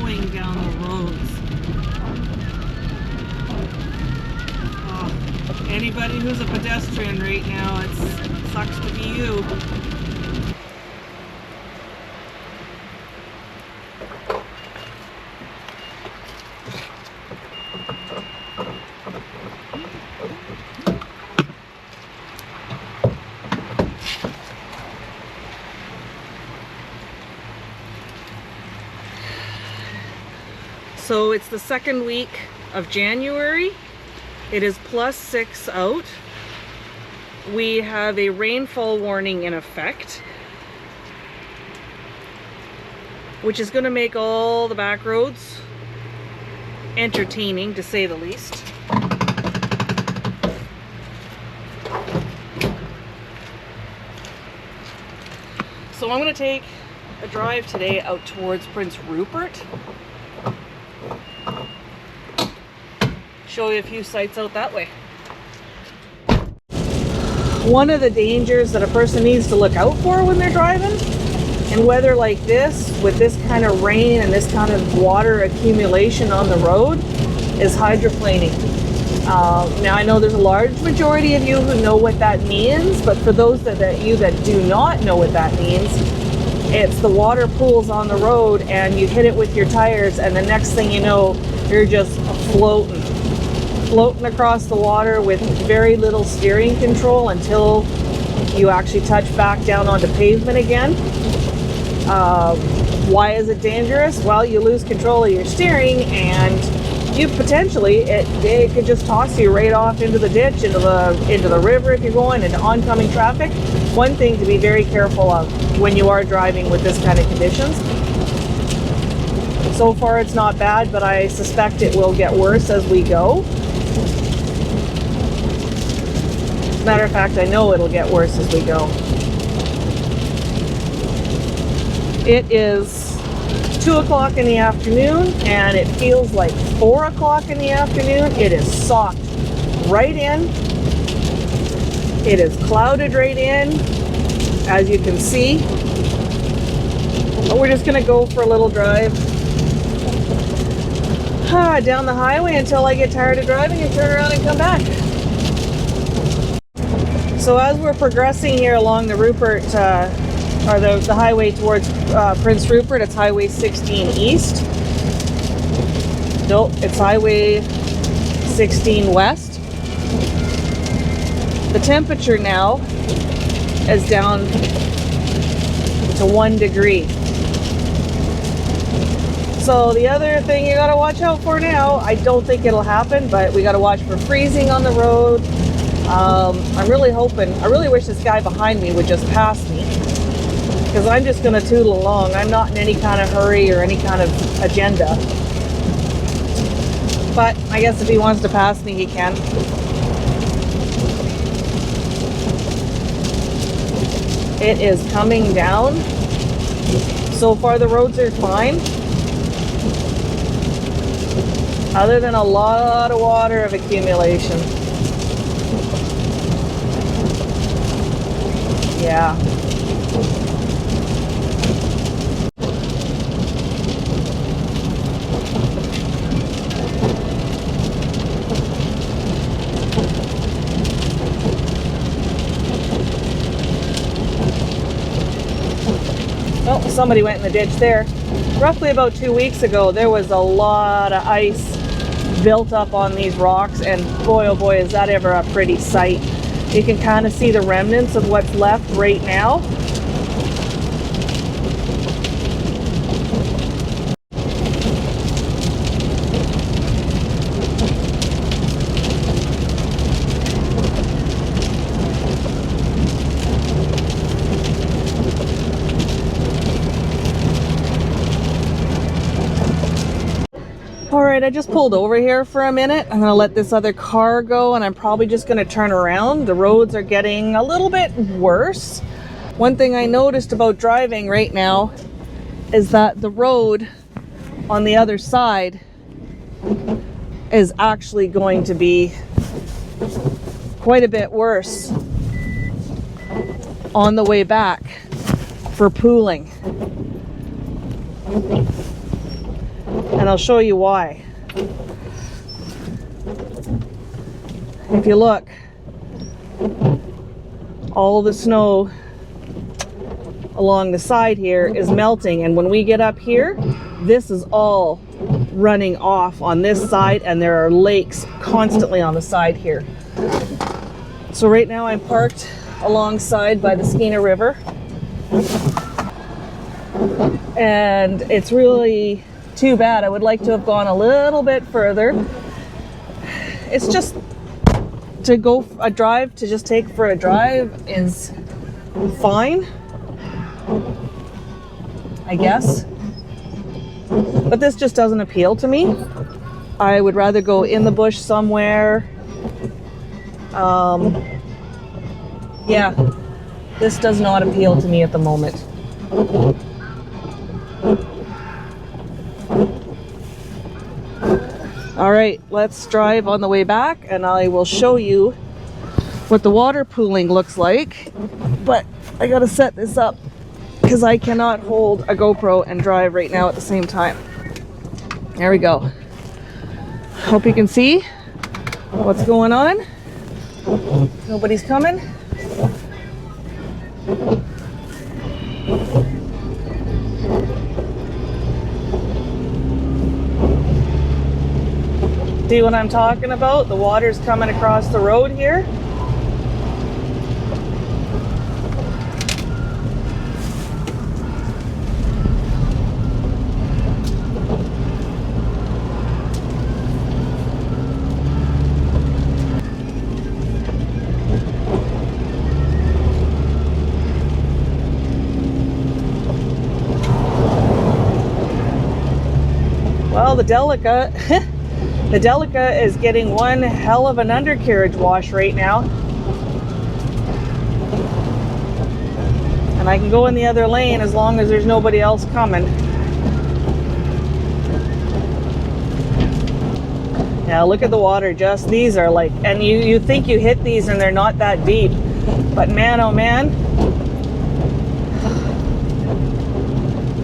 flowing down the roads. Oh, anybody who's a pedestrian right now, it sucks to be you. So it's the second week of January. It is +6 out. We have a rainfall warning in effect, which is going to make all the back roads entertaining, to say the least. So I'm going to take a drive today out towards Prince Rupert. Show you a few sights out that way. One of the dangers that a person needs to look out for when they're driving in weather like this, with this kind of rain and this kind of water accumulation on the road, is hydroplaning. Now I know there's a large majority of you who know what that means, but for those that do not know what that means, it's the water pools on the road and you hit it with your tires, and the next thing you know, you're just floating across the water with very little steering control until you actually touch back down onto pavement again. Why is it dangerous? Well, you lose control of your steering, and you potentially, it could just toss you right off into the ditch, into the river if you're going, into oncoming traffic. One thing to be very careful of when you are driving with this kind of conditions. So far it's not bad, but I suspect it will get worse as we go. Matter of fact, I know it'll get worse as we go. It is 2 o'clock in the afternoon and it feels like 4 o'clock in the afternoon. It is socked right in. It is clouded right in, as you can see. But we're just gonna go for a little drive down the highway until I get tired of driving and turn around and come back. So as we're progressing here along the Rupert, or the highway towards Prince Rupert, it's Highway 16 East. Nope, it's Highway 16 West. The temperature now is down to 1 degree. So the other thing you gotta watch out for now, I don't think it'll happen, but we gotta watch for freezing on the road. I'm really hoping, I really wish this guy behind me would just pass me, because I'm just gonna tootle along. I'm not in any kind of hurry or any kind of agenda. But I guess if he wants to pass me, he can. It is coming down. So far the roads are fine, other than a lot of water of accumulation. Yeah. Oh, somebody went in the ditch there. Roughly about 2 weeks ago, there was a lot of ice built up on these rocks, and boy, oh boy, is that ever a pretty sight. You can kind of see the remnants of what's left right now. Alright, I just pulled over here for a minute. I'm going to let this other car go, and I'm probably just going to turn around. The roads are getting a little bit worse. One thing I noticed about driving right now is that the road on the other side is actually going to be quite a bit worse on the way back for pooling. And I'll show you why. If you look, all the snow along the side here is melting, and when we get up here, this is all running off on this side, and there are lakes constantly on the side here. So right now I'm parked alongside by the Skeena River, and it's really too bad. I would like to have gone a little bit further. It's just to go a drive, to just take for a drive is fine, I guess. But this just doesn't appeal to me. I would rather go in the bush somewhere. Yeah, this does not appeal to me at the moment. All right, let's drive on the way back and I will show you what the water pooling looks like. But I gotta set this up because I cannot hold a GoPro and drive right now at the same time. There we go. Hope you can see what's going on. Nobody's coming. See what I'm talking about? The water's coming across the road here. Well, the Delica is getting one hell of an undercarriage wash right now. And I can go in the other lane as long as there's nobody else coming. Yeah, look at the water. Just these are like, and you think you hit these and they're not that deep. But man, oh man,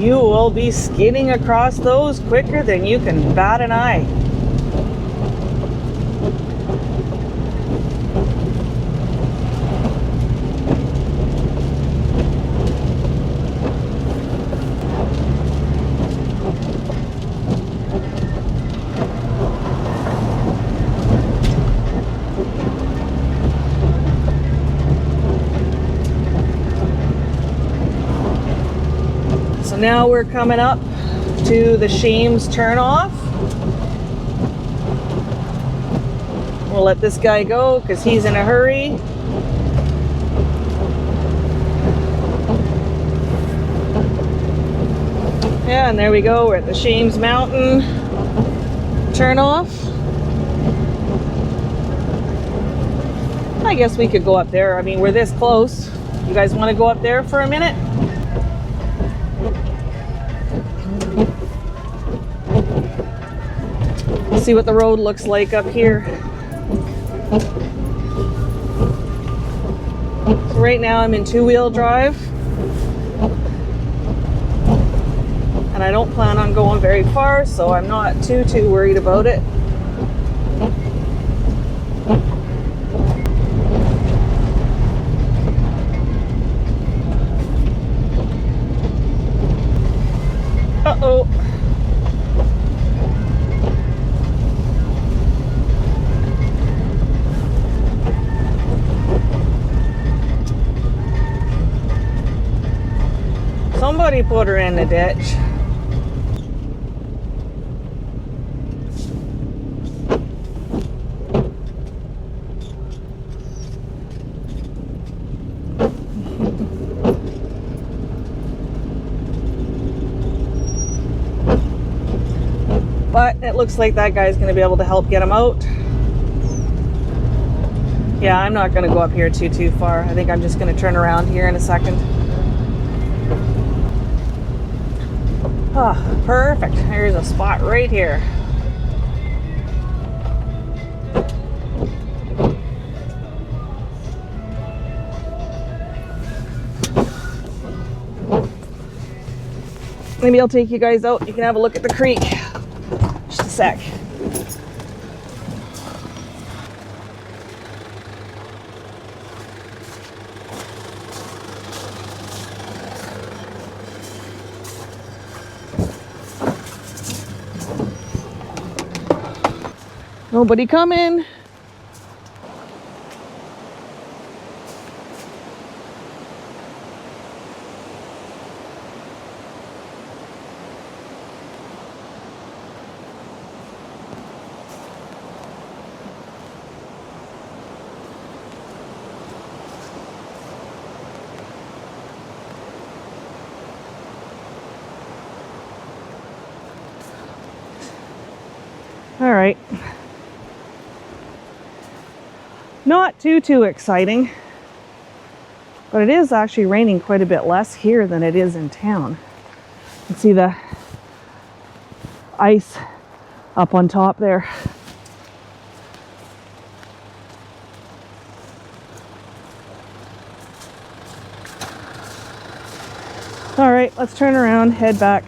you will be skidding across those quicker than you can bat an eye. Now we're coming up to the Shames turnoff. We'll let this guy go because he's in a hurry. Yeah, and there we go. We're at the Shames Mountain turnoff. I guess we could go up there. I mean, we're this close. You guys want to go up there for a minute? See what the road looks like up here. So right now I'm in two-wheel drive, and I don't plan on going very far, so I'm not too worried about it. Uh-oh. Somebody put her in the ditch. But it looks like that guy's going to be able to help get him out. Yeah, I'm not going to go up here too far. I think I'm just going to turn around here in a second. Oh, perfect. Here's a spot right here. Maybe I'll take you guys out. You can have a look at the creek. sec. Nobody coming. All right. Not too exciting, but it is actually raining quite a bit less here than it is in town. You can see the ice up on top there. All right, let's turn around, head back.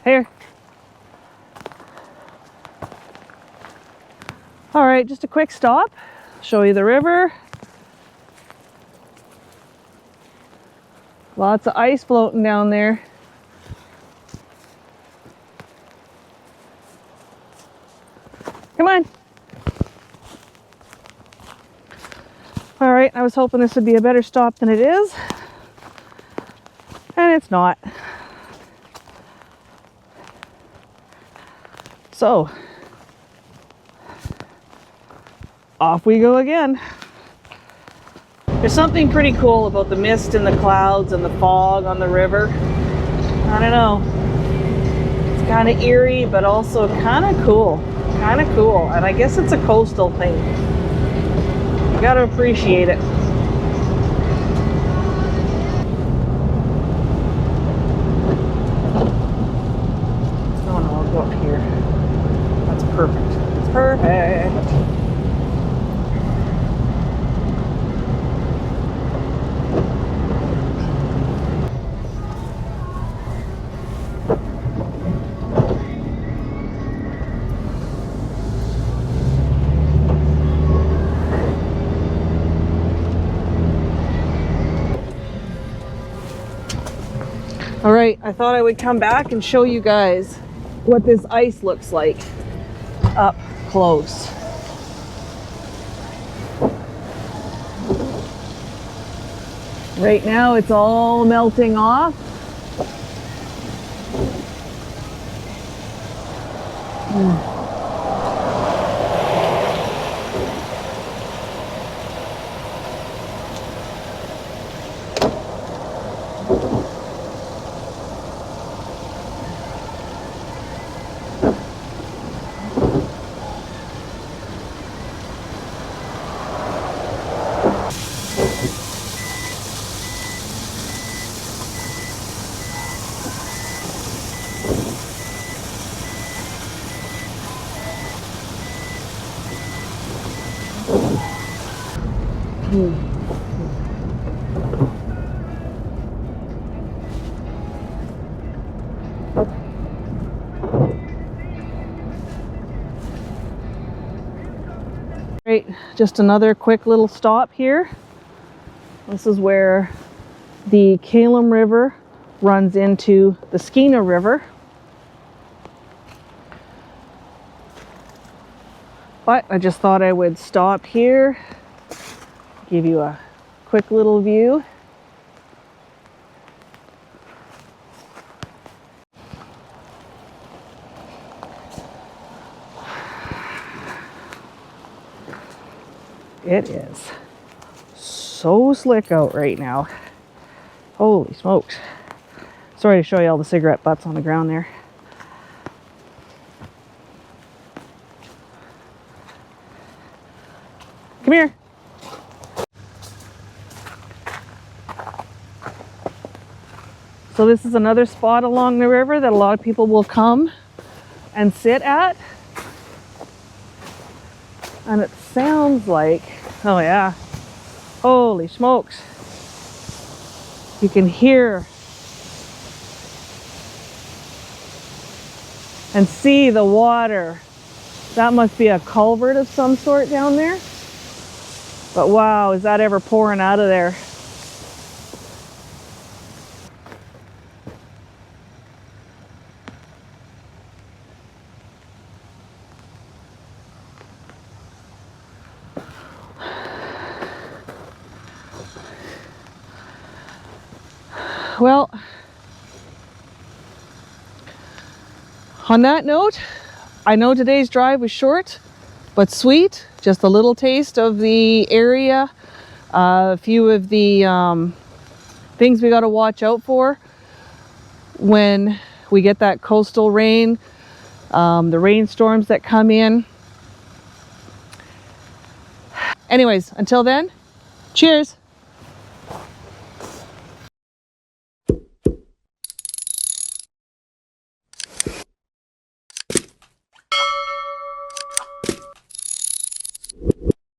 Here. All right, just a quick stop. Show you the river. Lots of ice floating down there. Come on. All right, I was hoping this would be a better stop than it is. And it's not. So, off we go again. There's something pretty cool about the mist and the clouds and the fog on the river. I don't know. It's kind of eerie, but also kind of cool. Kind of cool. And I guess it's a coastal thing. You gotta appreciate it. Oh no, I'll go up here. That's perfect. It's perfect. All right, I thought I would come back and show you guys what this ice looks like up close. Right now it's all melting off. Right, just another quick little stop here. This is where the Terrace River runs into the Skeena River. But I just thought I would stop here, give you a quick little view. It is so slick out right now. Holy smokes. Sorry to show you all the cigarette butts on the ground there. Come here. So this is another spot along the river that a lot of people will come and sit at. And it sounds like, oh yeah, holy smokes. You can hear and see the water. That must be a culvert of some sort down there. But wow, is that ever pouring out of there? Well, on that note, I know today's drive was short but sweet. Just a little taste of the area, a few of the things we got to watch out for when we get that coastal rain, the rainstorms that come in. Anyways, until then, cheers.